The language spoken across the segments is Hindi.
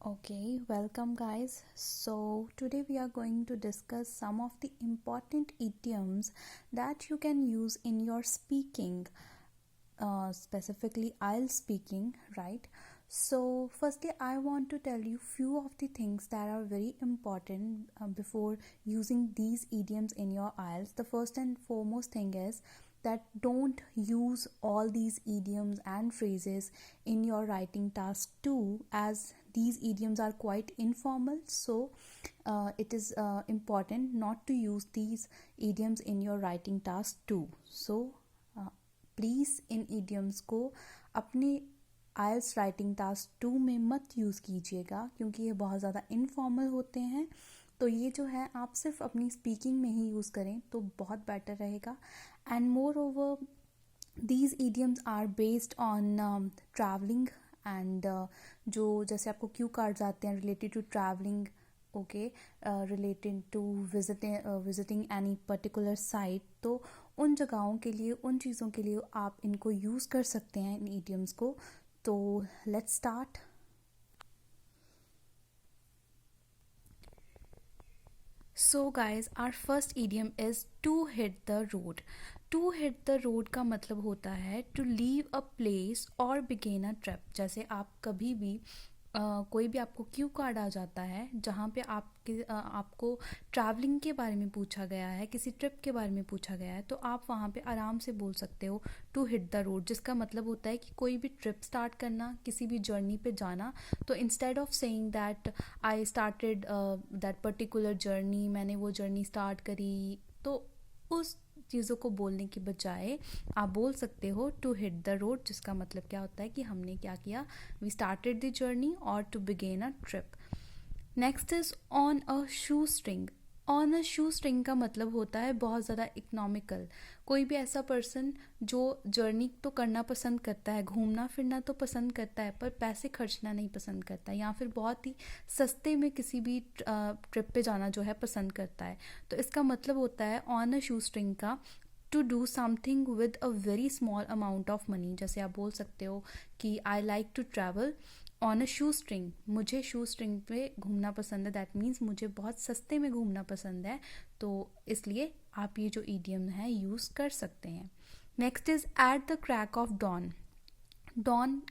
Okay, welcome guys. So, today we are going to discuss some of the important idioms that you can use in your speaking, specifically IELTS speaking, right? So, firstly, I want to tell you few of the things that are very important before using these idioms in your IELTS. The first and foremost thing is that don't use all these idioms and phrases in your writing task too, as these idioms are quite informal. So it is important not to use these idioms in your writing task too. So please in idioms को अपने आइल्स राइटिंग टास्क 2 में मत यूज़ कीजिएगा, क्योंकि ये बहुत ज़्यादा इनफॉर्मल होते हैं। तो ये जो है आप सिर्फ अपनी स्पीकिंग में ही यूज़ करें तो बहुत बेटर रहेगा। And more over these idioms are based on travelling and जो जैसे आपको क्यू कार्ड्स आते हैं related to travelling, okay, related to visiting any particular site, तो उन जगहों के लिए, उन चीज़ों के लिए आप इनको यूज़ कर सकते हैं, इन इडियम्स को। तो let's start. So guys, our first idiom is to hit the road. To hit the road का मतलब होता है टू लीव अ प्लेस और बिगिन अ ट्रिप। जैसे आप कभी भी कोई भी आपको क्यू कार्ड आ जाता है जहाँ पे आपको ट्रैवलिंग के बारे में पूछा गया है, किसी ट्रिप के बारे में पूछा गया है, तो आप वहाँ पे आराम से बोल सकते हो टू हिट द रोड, जिसका मतलब होता है कि कोई भी ट्रिप स्टार्ट करना, किसी भी जर्नी पे जाना। तो instead of saying that I started that particular journey, मैंने वो जर्नी स्टार्ट करी, तो उस चीज़ों को बोलने की बजाय आप बोल सकते हो टू हिट द रोड, जिसका मतलब क्या होता है कि हमने क्या किया, वी स्टार्टेड द जर्नी और to begin a trip. Next is on a shoe string. On a shoe string का मतलब होता है बहुत ज़्यादा इकोनॉमिकल। कोई भी ऐसा पर्सन जो जर्नी तो करना पसंद करता है, घूमना फिरना तो पसंद करता है, पर पैसे खर्चना नहीं पसंद करता है, या फिर बहुत ही सस्ते में किसी भी ट्रिप पे जाना जो है पसंद करता है। तो इसका मतलब होता है ऑन अ शू स्ट्रिंग का to do something with a very small amount of money. जैसे आप बोल सकते हो कि I like to travel on a shoe string, मुझे शू स्ट्रिंग पे घूमना पसंद है, दैट मीन्स मुझे बहुत सस्ते में घूमना पसंद है। तो इसलिए आप ये जो ईडियम है यूज़ कर सकते हैं। Next is at the crack of dawn. Dawn,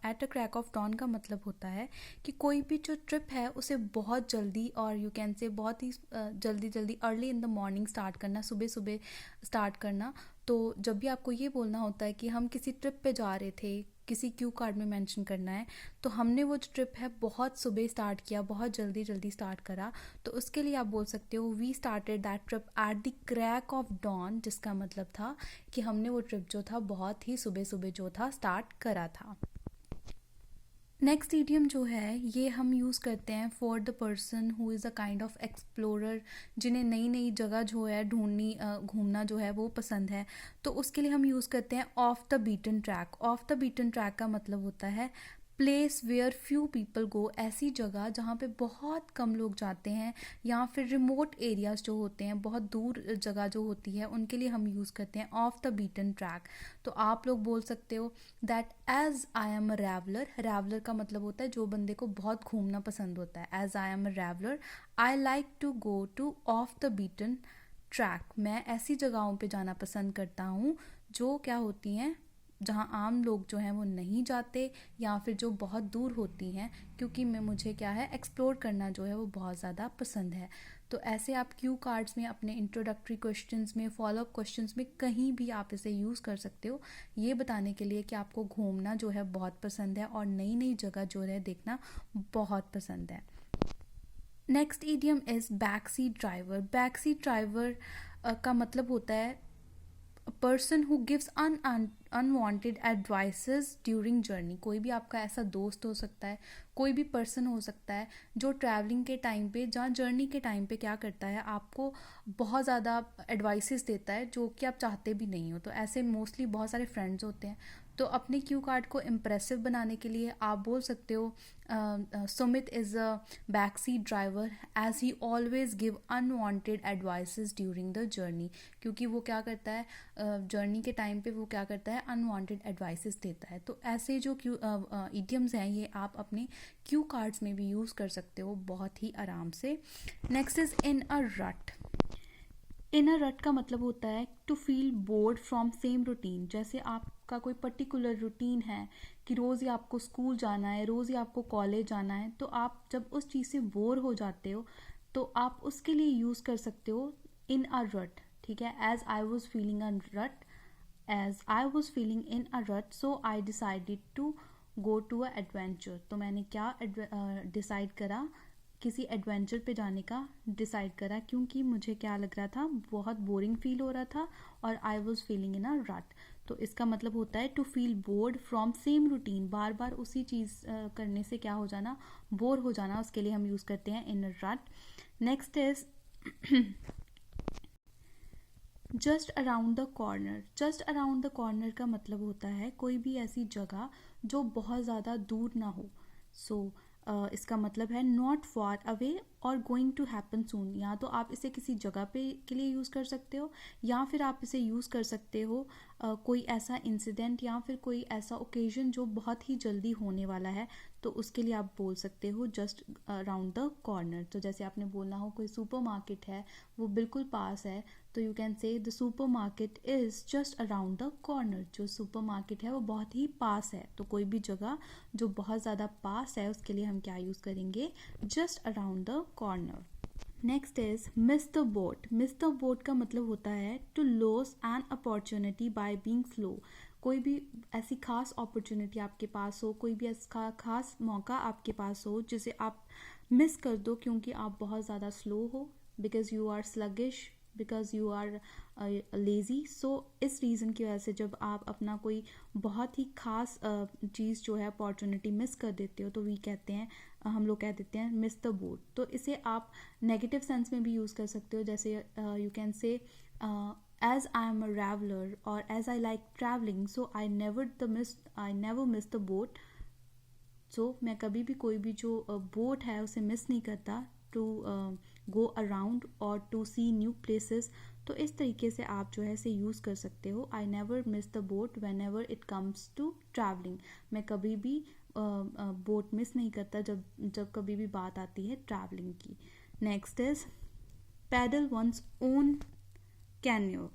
at a crack of dawn का मतलब होता है कि कोई भी जो ट्रिप है उसे बहुत जल्दी, और यू कैन से बहुत ही जल्दी जल्दी, early in the morning start करना, सुबह सुबह स्टार्ट करना। तो जब भी आपको ये बोलना होता है कि हम किसी ट्रिप पे जा रहे थे, किसी क्यू कार्ड में मेंशन करना है, तो हमने वो जो ट्रिप है बहुत सुबह स्टार्ट किया, बहुत जल्दी जल्दी स्टार्ट करा, तो उसके लिए आप बोल सकते हो we started that trip at the crack of dawn, जिसका मतलब था कि हमने वो ट्रिप जो था बहुत ही सुबह सुबह जो था स्टार्ट करा था। नेक्स्ट ईडियम जो है ये हम यूज़ करते हैं for the person who is a kind of explorer, जिन्हें नई नई जगह जो है ढूंढनी, घूमना जो है वो पसंद है। तो उसके लिए हम यूज़ करते हैं off the beaten track. Off the beaten track का मतलब होता है place where few people go, ऐसी जगह जहाँ पे बहुत कम लोग जाते हैं, या फिर रिमोट एरियाज जो होते हैं, बहुत दूर जगह जो होती है, उनके लिए हम यूज़ करते हैं ऑफ द बीटन ट्रैक। तो आप लोग बोल सकते हो that as I am a traveller. Traveller का मतलब होता है जो बंदे को बहुत घूमना पसंद होता है। As I am a traveller I like to go to off the beaten track. मैं ऐसी जगहों पे जाना पसंद करता हूँ जो क्या होती हैं, जहाँ आम लोग जो हैं वो नहीं जाते, या फिर जो बहुत दूर होती हैं, क्योंकि मुझे क्या है, एक्सप्लोर करना जो है वो बहुत ज़्यादा पसंद है। तो ऐसे आप क्यू कार्ड्स में, अपने इंट्रोडक्टरी क्वेश्चंस में, फॉलोअप क्वेश्चंस में, कहीं भी आप इसे यूज़ कर सकते हो, ये बताने के लिए कि आपको घूमना जो है बहुत पसंद है और नई नई जगह जो है देखना बहुत पसंद है। Next idiom is back seat driver. Back seat driver का मतलब होता है person who gives unwanted advices during journey. कोई भी आपका ऐसा दोस्त हो सकता है, कोई भी पर्सन हो सकता है जो ट्रैवलिंग के टाइम पे, जहाँ जर्नी के टाइम पे क्या करता है, आपको बहुत ज़्यादा एडवाइसेस देता है जो कि आप चाहते भी नहीं हो। तो ऐसे मोस्टली बहुत सारे फ्रेंड्स होते हैं। तो अपने क्यू कार्ड को इम्प्रेसिव बनाने के लिए आप बोल सकते हो Sumit is a back seat driver as he always give unwanted advices during the journey, क्योंकि वो क्या करता है जर्नी के टाइम पे वो क्या करता है अनवांटेड एडवाइसेस देता है। तो ऐसे जो क्यू इडियम्स हैं ये आप अपने क्यू कार्ड्स में भी यूज़ कर सकते हो बहुत ही आराम से। नेक्स्ट इज़ इन अ रट। इन अ रट का मतलब होता है to feel bored from same routine. जैसे आपका कोई पर्टिकुलर रूटीन है कि रोज़ ही आपको स्कूल जाना है, रोज़ ही आपको कॉलेज जाना है, तो आप जब उस चीज़ से बोर हो जाते हो तो आप उसके लिए यूज़ कर सकते हो इन अ रट, ठीक है। As I was feeling a rut, as I was feeling in a rut so I decided to go to a adventure. तो मैंने क्या डिसाइड करा, किसी एडवेंचर पे जाने का डिसाइड करा, क्योंकि मुझे क्या लग रहा था बहुत बोरिंग फील हो रहा था और आई वॉज फीलिंग इन अ रट। तो इसका मतलब होता है to feel bored from same routine, बार बार उसी चीज़ करने से क्या हो जाना, बोर हो जाना, उसके लिए हम यूज़ करते हैं इन अ रट। Next is just around the corner. Just around the corner का मतलब होता है कोई भी ऐसी जगह जो बहुत ज़्यादा दूर ना हो। सो इसका मतलब है नॉट फार अवे और गोइंग टू हैपन सून। या तो आप इसे किसी जगह पे के लिए यूज़ कर सकते हो, या फिर आप इसे यूज़ कर सकते हो कोई ऐसा इंसिडेंट या फिर कोई ऐसा ओकेजन जो बहुत ही जल्दी होने वाला है, तो उसके लिए आप बोल सकते हो जस्ट अराउंड द कॉर्नर। तो जैसे आपने बोलना हो कोई सुपरमार्केट है वो बिल्कुल पास है, तो यू कैन से the supermarket is just around the corner. जो सुपरमार्केट है वो बहुत ही पास है। तो कोई भी जगह जो बहुत ज़्यादा पास है उसके लिए हम क्या यूज़ करेंगे, just around the corner. Next is miss the boat. Miss the boat का मतलब होता है to loss an opportunity by being slow. कोई भी ऐसी खास अपॉर्चुनिटी आपके पास हो, कोई भी ऐसा खास मौका आपके पास हो जिसे आप मिस कर दो क्योंकि आप बहुत ज़्यादा स्लो हो, because you are sluggish, because you are lazy. So इस रीज़न की वजह से जब आप अपना कोई बहुत ही खास चीज़ जो है अपॉर्चुनिटी मिस कर देते हो तो वी कहते हैं, हम लोग कह देते हैं मिस द बोट। तो इसे आप नेगेटिव सेंस में भी यूज़ कर सकते हो, जैसे you can say as I am a traveller और as I like travelling so I never miss the boat. So मैं कभी भी कोई भी जो बोट है उसे मिस नहीं करता टू गो अराउंड और टू सी न्यू प्लेसेस। तो इस तरीके से आप जो है इसे यूज़ कर सकते हो। I never miss the boat when ever it comes to travelling. मैं कभी भी बोट मिस नहीं करता जब जब कभी भी बात आती है ट्रैवलिंग की। Next is paddle one's own canoe.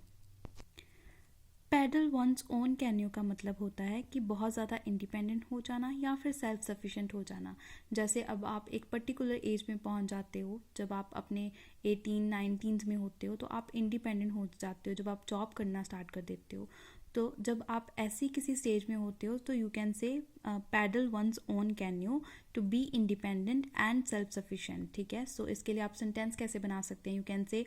Paddle one's own canoe का मतलब होता है कि बहुत ज़्यादा इंडिपेंडेंट हो जाना या फिर सेल्फ सफिशिएंट हो जाना। जैसे अब आप एक पर्टिकुलर एज में पहुंच जाते हो, जब आप अपने 18-19 में होते हो तो आप इंडिपेंडेंट हो जाते हो, जब आप जॉब करना स्टार्ट कर देते हो। तो जब आप ऐसी किसी स्टेज में होते हो तो you can say paddle one's own canoe to be independent and self sufficient, ठीक है। सो इसके लिए आप सेंटेंस कैसे बना सकते हैं, you can say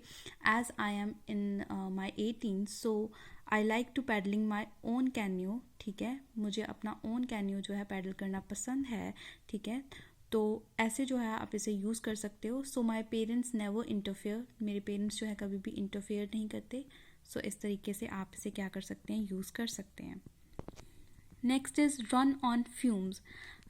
as I am in my 18 so I like to paddling my own canoe, ठीक है। मुझे अपना ओन कैन्यो जो है पैडल करना पसंद है, ठीक है। तो ऐसे जो है आप इसे यूज़ कर सकते हो। सो माई पेरेंट्स नेवर इंटरफेयर, मेरे पेरेंट्स जो है कभी भी इंटरफेयर नहीं करते। सो इस तरीके से आप इसे क्या कर सकते हैं, यूज़ कर सकते हैं। Next is run on fumes.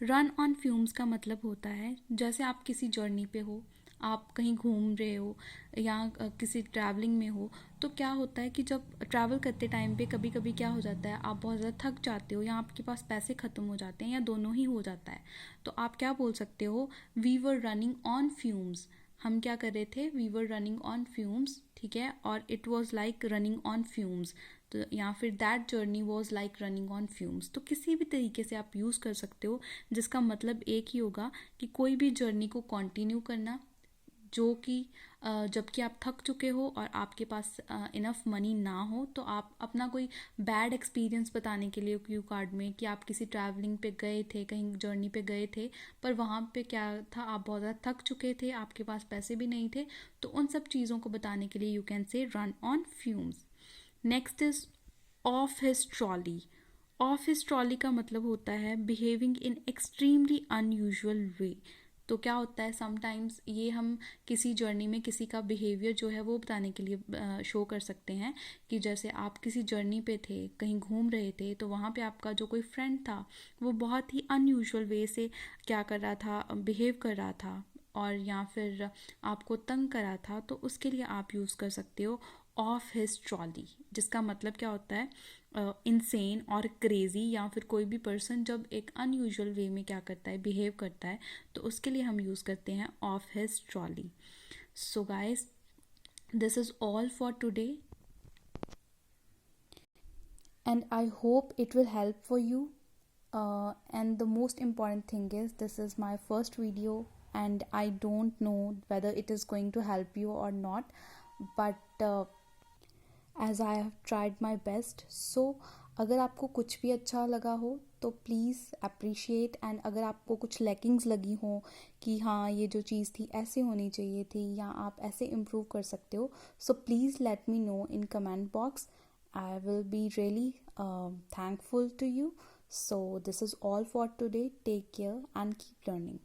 Run on fumes का मतलब होता है जैसे आप किसी जर्नी पे हो, आप कहीं घूम रहे हो या किसी ट्रैवलिंग में हो, तो क्या होता है कि जब ट्रैवल करते टाइम पे कभी कभी क्या हो जाता है, आप बहुत ज़्यादा थक जाते हो या आपके पास पैसे ख़त्म हो जाते हैं या दोनों ही हो जाता है। तो आप क्या बोल सकते हो, we were running on fumes. हम क्या कर रहे थे, we were running on fumes, ठीक है। और it was like running on fumes, तो या फिर that journey was like running on fumes. तो किसी भी तरीके से आप यूज़ कर सकते हो जिसका मतलब एक ही होगा कि कोई भी जर्नी को कंटिन्यू करना जो कि जबकि आप थक चुके हो और आपके पास इनफ मनी ना हो, तो आप अपना कोई बैड एक्सपीरियंस बताने के लिए क्यू कार्ड में कि आप किसी ट्रैवलिंग पे गए थे, कहीं जर्नी पे गए थे, पर वहाँ पे क्या था, आप बहुत ज़्यादा थक चुके थे, आपके पास पैसे भी नहीं थे, तो उन सब चीज़ों को बताने के लिए यू कैन से run on fumes. Next is of his trolley. Of his trolley का मतलब होता है बिहेविंग इन एक्सट्रीमली अनयूजुअल वे। तो क्या होता है समटाइम्स ये हम किसी जर्नी में किसी का बिहेवियर जो है वो बताने के लिए शो कर सकते हैं कि जैसे आप किसी जर्नी पे थे, कहीं घूम रहे थे, तो वहाँ पे आपका जो कोई फ्रेंड था वो बहुत ही अनयूजुअल वे से क्या कर रहा था, बिहेव कर रहा था, और या फिर आपको तंग करा था, तो उसके लिए आप यूज़ कर सकते हो ऑफ हिज ट्रॉली, जिसका मतलब क्या होता है इंसेन और क्रेज़ी, या फिर कोई भी पर्सन जब एक अनयूजुअल वे में क्या करता है, बिहेव करता है, तो उसके लिए हम यूज़ करते हैं of his trolley. So guys, this is all for today, and I hope it will help for you. And the most important thing is, this is my first video and I don't know whether it is going to help you or not, but as I have tried my best. So अगर आपको कुछ भी अच्छा लगा हो तो प्लीज़ अप्रिशिएट, एंड अगर आपको कुछ लैकिंग्स लगी हो कि हाँ ये जो चीज़ थी ऐसे होनी चाहिए थी या आप ऐसे इम्प्रूव कर सकते हो, so please let me know in comment box. I will be really thankful to you. So this is all for today. Take care and keep learning.